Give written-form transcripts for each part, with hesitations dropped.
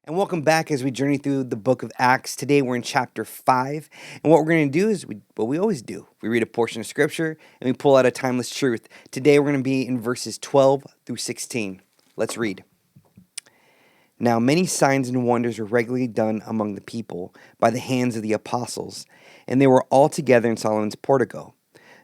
And welcome back as we journey through the book of Acts. Today we're in chapter 5. And what we're going to do is what we always do. We read a portion of scripture and we pull out a timeless truth. Today we're going to be in verses 12 through 16. Let's read. Now many signs and wonders were regularly done among the people by the hands of the apostles, and they were all together in Solomon's portico.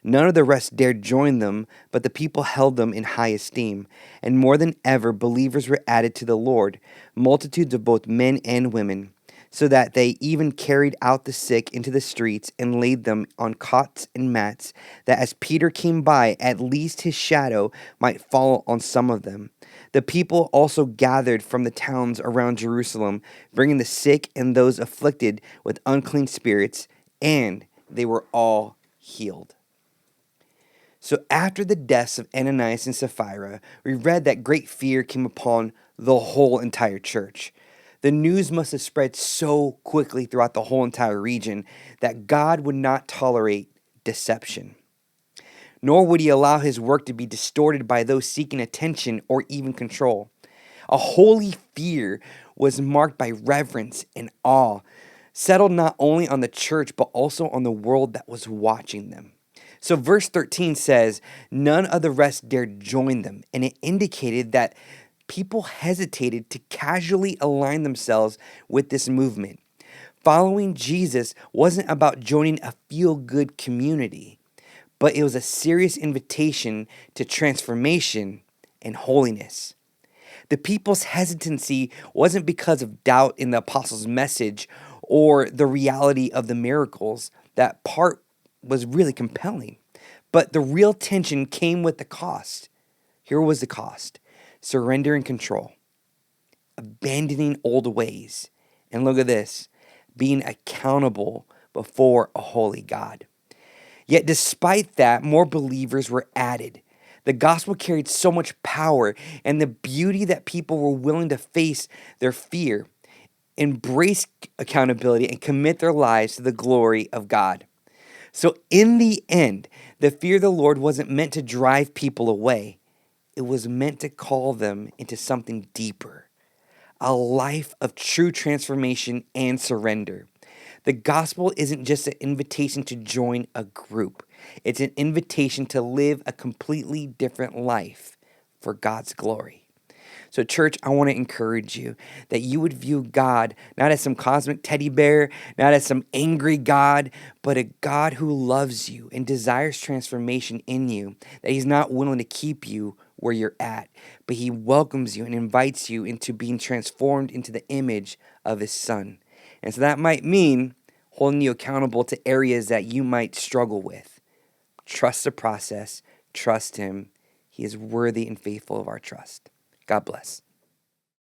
None of the rest dared join them, but the people held them in high esteem. And more than ever, believers were added to the Lord, multitudes of both men and women, so that they even carried out the sick into the streets and laid them on cots and mats, that as Peter came by, at least his shadow might fall on some of them. The people also gathered from the towns around Jerusalem, bringing the sick and those afflicted with unclean spirits, and they were all healed. So after the deaths of Ananias and Sapphira, we read that great fear came upon the whole entire church. The news must have spread so quickly throughout the whole entire region that God would not tolerate deception, nor would he allow his work to be distorted by those seeking attention or even control. A holy fear was marked by reverence and awe, settled not only on the church but also on the world that was watching them. So verse 13 says, none of the rest dared join them, and it indicated that people hesitated to casually align themselves with this movement. Following Jesus wasn't about joining a feel-good community, but it was a serious invitation to transformation and holiness. The people's hesitancy wasn't because of doubt in the apostles' message or the reality of the miracles. That part was really compelling. But the real tension came with the cost. Here was the cost: surrender and control, abandoning old ways, and look at this, being accountable before a holy God. Yet despite that, more believers were added. The gospel carried so much power and the beauty that people were willing to face their fear, embrace accountability, and commit their lives to the glory of God. So in the end, the fear of the Lord wasn't meant to drive people away. It was meant to call them into something deeper, a life of true transformation and surrender. The gospel isn't just an invitation to join a group. It's an invitation to live a completely different life for God's glory. So church, I want to encourage you that you would view God not as some cosmic teddy bear, not as some angry God, but a God who loves you and desires transformation in you, that he's not willing to keep you where you're at, but he welcomes you and invites you into being transformed into the image of his son. And so that might mean holding you accountable to areas that you might struggle with. Trust the process. Trust him. He is worthy and faithful of our trust. God bless.